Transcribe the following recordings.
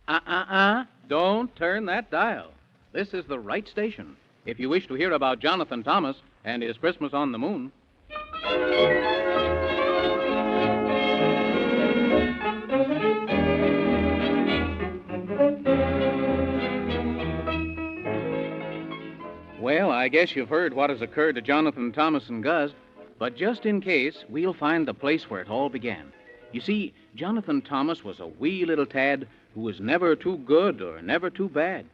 Don't turn that dial. This is the right station if you wish to hear about Jonathan Thomas and his Christmas on the Moon. Well, I guess you've heard what has occurred to Jonathan Thomas and Gus, but just in case, we'll find the place where it all began. You see, Jonathan Thomas was a wee little tad who was never too good or never too bad.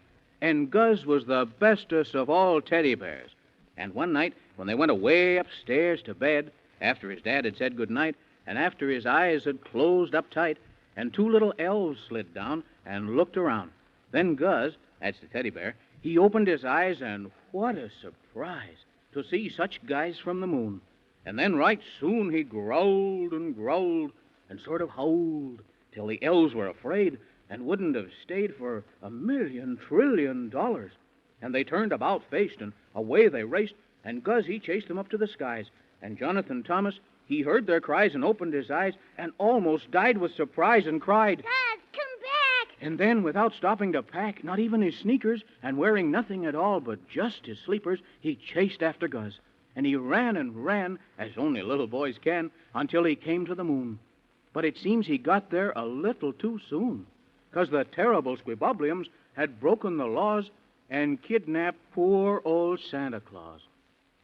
And Gus was the bestest of all teddy bears. And one night, when they went away upstairs to bed, after his dad had said good night, and after his eyes had closed up tight, and two little elves slid down and looked around, then Gus, that's the teddy bear, he opened his eyes, and what a surprise to see such guys from the moon. And then right soon he growled and growled and sort of howled till the elves were afraid and wouldn't have stayed for $1,000,000 trillion. And they turned about-faced, and away they raced, and Gus, he chased them up to the skies. And Jonathan Thomas, he heard their cries and opened his eyes and almost died with surprise and cried, Dad, come back! And then, without stopping to pack, not even his sneakers, and wearing nothing at all but just his sleepers, he chased after Gus. And he ran and ran, as only little boys can, until he came to the moon. But it seems he got there a little too soon, 'cause the terrible squibobbliums had broken the laws and kidnapped poor old Santa Claus.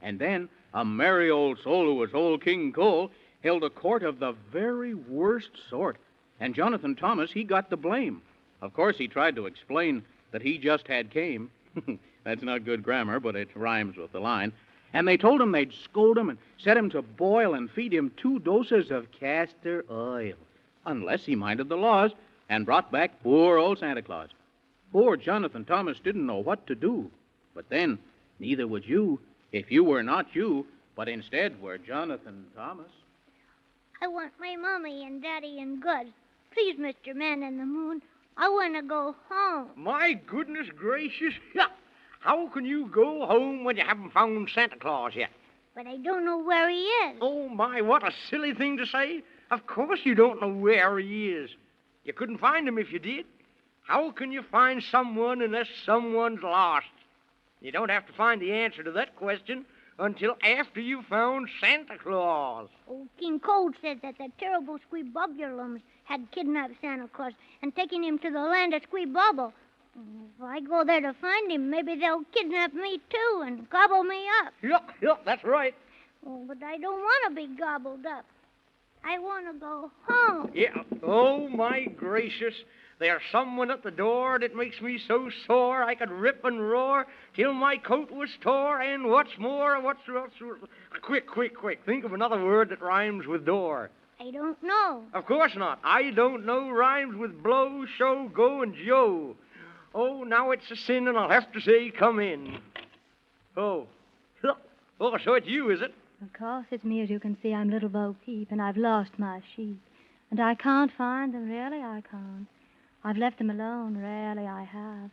And then a merry old soul who was old King Cole held a court of the very worst sort, and Jonathan Thomas, he got the blame. Of course, he tried to explain that he just had came. That's not good grammar, but it rhymes with the line. And they told him they'd scold him and set him to boil and feed him 2 doses of castor oil, unless he minded the laws and brought back poor old Santa Claus. Poor Jonathan Thomas didn't know what to do. But then, neither would you if you were not you, but instead were Jonathan Thomas. I want my Mommy and Daddy and Gus. Please, Mr. Man in the Moon, I want to go home. My goodness gracious. How can you go home when you haven't found Santa Claus yet? But I don't know where he is. Oh, my, what a silly thing to say. Of course you don't know where he is. You couldn't find him if you did. How can you find someone unless someone's lost? You don't have to find the answer to that question until after you've found Santa Claus. Old King Cole said that the terrible squibobulums had kidnapped Santa Claus and taken him to the land of Squibobble. If I go there to find him, maybe they'll kidnap me, too, and gobble me up. Yep, that's right. Oh, but I don't want to be gobbled up. I want to go home. Yeah. Oh, my gracious. There's someone at the door that makes me so sore I could rip and roar till my coat was tore. And what's more, quick. Think of another word that rhymes with door. I don't know. Of course not. I don't know rhymes with blow, show, go, and Joe. Oh, now it's a sin, and I'll have to say, come in. Oh, so it's you, is it? Of course it's me. As you can see, I'm Little Bo Peep, and I've lost my sheep. And I can't find them, really I can't. I've left them alone, really I have.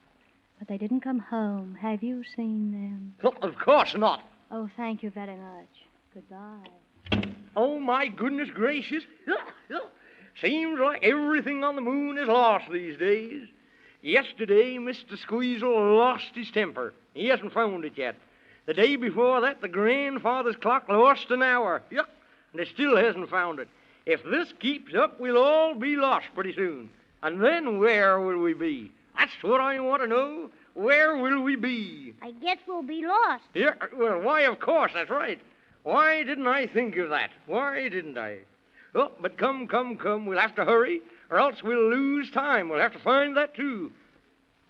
But they didn't come home. Have you seen them? Of course not. Oh, thank you very much. Goodbye. Oh, my goodness gracious. Seems like everything on the moon is lost these days. Yesterday, Mr. Squeezle lost his temper. He hasn't found it yet. The day before that, the grandfather's clock lost an hour. And he still hasn't found it. If this keeps up, we'll all be lost pretty soon. And then where will we be? That's what I want to know. Where will we be? I guess we'll be lost. Yeah, well, why, of course, that's right. Why didn't I think of that? Why didn't I? Oh, but come. We'll have to hurry, or else we'll lose time. We'll have to find that, too.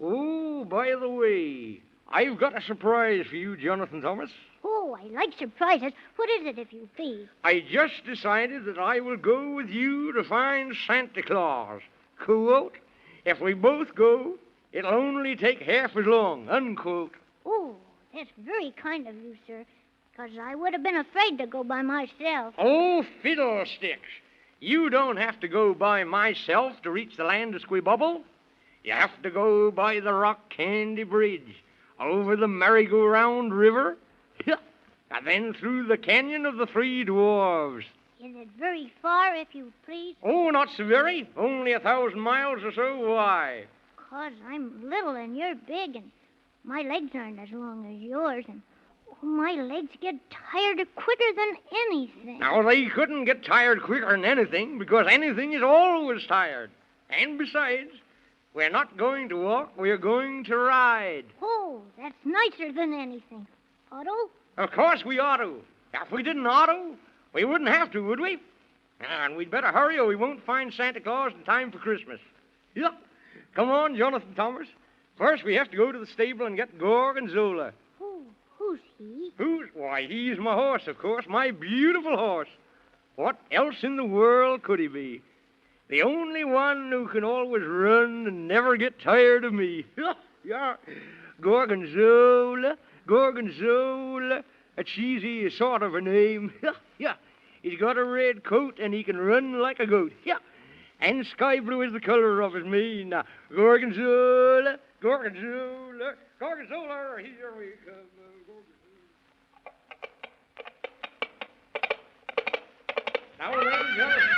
Oh, by the way, I've got a surprise for you, Jonathan Thomas. Oh, I like surprises. What is it, if you please? I just decided that I will go with you to find Santa Claus. Quote, if we both go, it'll only take half as long, unquote. Oh, that's very kind of you, sir, because I would have been afraid to go by myself. Oh, fiddlesticks. You don't have to go by myself to reach the land of Squibobble. You have to go by the Rock Candy Bridge, over the Merry-Go-Round River, and then through the Canyon of the Three Dwarves. Is it very far, if you please? Oh, not so very. Only 1,000 miles or so. Why? 'cause I'm little and you're big, and my legs aren't as long as yours, and my legs get tired quicker than anything. Now, they couldn't get tired quicker than anything, because anything is always tired. And besides, we're not going to walk, we're going to ride. Oh, that's nicer than anything. Otto? Of course we ought to. If we didn't ought to, we wouldn't have to, would we? And we'd better hurry or we won't find Santa Claus in time for Christmas. Yeah. Come on, Jonathan Thomas. First, we have to go to the stable and get Gorgonzola. Who's he? Why, he's my horse, of course, my beautiful horse. What else in the world could he be? The only one who can always run and never get tired of me. Yeah. Gorgonzola, Gorgonzola. A cheesy sort of a name. Yeah. He's got a red coat and he can run like a goat. Yeah. And sky blue is the color of his mane. Now, Gorgonzola, Gorgonzola, Gorgonzola, here we come. Now, ladies and gentlemen,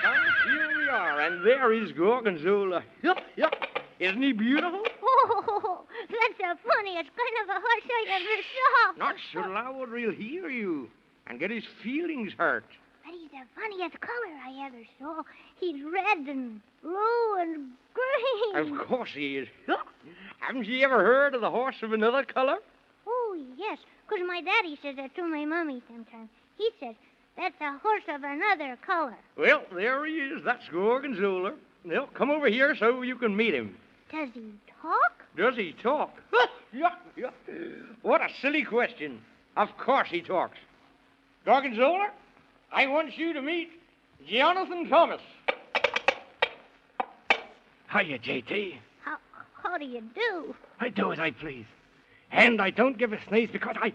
here we are, and there is Gorgonzola. Yeah. Isn't he beautiful? Oh, that's the funniest kind of a horse I ever saw. Not so loud or he'll hear you and get his feelings hurt. But he's the funniest color I ever saw. He's red and blue and green. Of course he is. Haven't you ever heard of the horse of another color? Oh, yes, 'cause my daddy says that to my mommy sometimes. He says, that's a horse of another color. Well, there he is. That's Gorgonzola. Well, come over here so you can meet him. Does he talk? Does he talk? Yeah. What a silly question. Of course he talks. Gorgonzola, I want you to meet Jonathan Thomas. Hiya, J.T. How do you do? I do as I please. And I don't give a sneeze because I...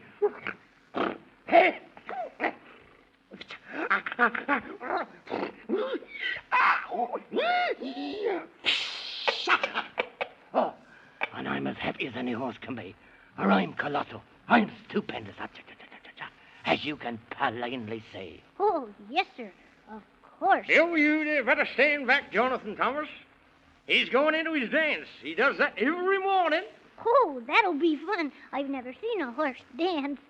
Oh, and I'm as happy as any horse can be. Or I'm colossal. I'm stupendous. As you can plainly see. Oh, yes, sir. Of course. You better stand back, Jonathan Thomas. He's going into his dance. He does that every morning. Oh, that'll be fun. I've never seen a horse dance.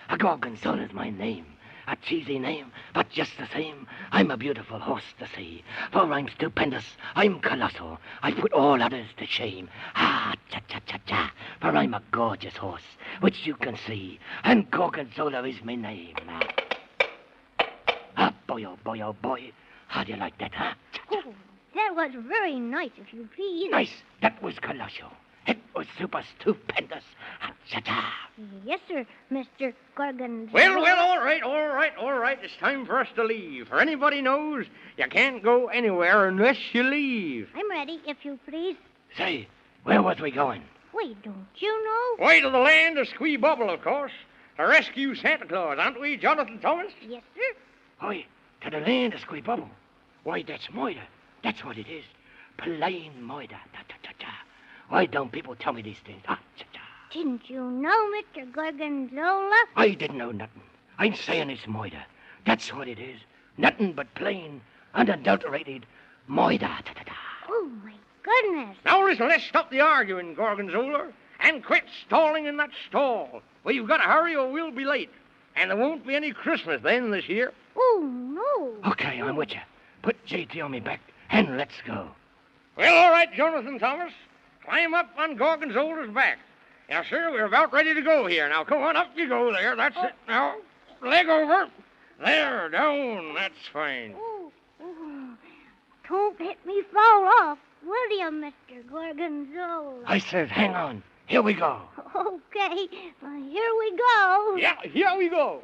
A Gorgonzola's my name. A cheesy name, but just the same, I'm a beautiful horse to see. For I'm stupendous, I'm colossal, I put all others to shame. For I'm a gorgeous horse, which you can see, and Gorgonzola is my name. Boy, oh boy, how do you like that, huh? Oh, that was very nice, if you please. Nice, that was colossal. It was super stupendous. Yes, sir, Mr. Gorgonzola. Well, all right. It's time for us to leave. For anybody knows, you can't go anywhere unless you leave. I'm ready, if you please. Say, where was we going? Wait, don't you know? Way to the land of Squee Bubble, of course, to rescue Santa Claus, aren't we, Jonathan Thomas? Yes, sir. Oi, to the land of Squee Bubble. Why, that's moida. That's what it is. Plain moida. Why don't people tell me these things? Didn't you know, Mr. Gorgonzola? I didn't know nothing. I'm saying it's moida. That's what it is. Nothing but plain, unadulterated moida. Oh, my goodness. Now, listen, let's stop the arguing, Gorgonzola, and quit stalling in that stall. We've got to hurry or we'll be late. And there won't be any Christmas then this year. Oh, no. Okay, I'm with you. Put J.T. on me back, and let's go. Well, all right, Jonathan Thomas. Climb up on Gorgonzola's back. Yes, sir, we're about ready to go here. Now, come on, up you go there. That's it. Now, leg over. There, down. That's fine. Oh. Don't let me fall off, will you, Mr. Gorgonzola? I said, hang on. Here we go. Okay, here we go. Yeah, here we go.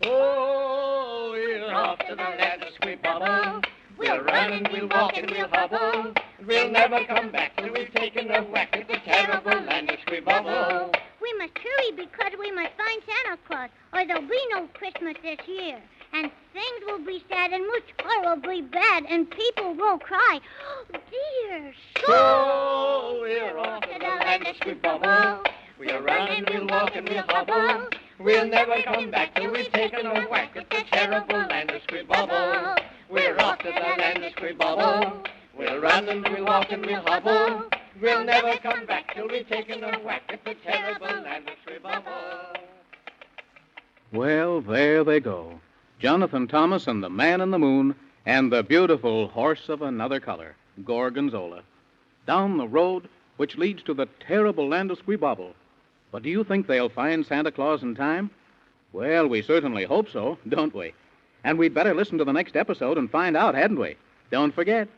Oh, we're off to the land of Squee Bubble. We'll run and we'll walk and we'll hobble. We'll never come back till we've taken a whack at the terrible land of Squee Bubble. We must hurry because we must find Santa Claus, or there'll be no Christmas this year. And things will be sad and much more will be bad, and people will cry. Oh, dear. So we're off to the land of Squee Bubble. We'll run and we'll walk and we'll hobble. We'll never come back till we've taken a whack at the terrible land of Squibobble. We're off to the land of Squibobble. We'll run and we'll walk and we'll hobble. We'll never come back till we've taken a whack at the terrible land of Squibobble. Well, there they go. Jonathan Thomas and the Man in the Moon and the beautiful horse of another color, Gorgonzola, down the road which leads to the terrible land of Squibobble. But do you think they'll find Santa Claus in time? Well, we certainly hope so, don't we? And we'd better listen to the next episode and find out, hadn't we? Don't forget.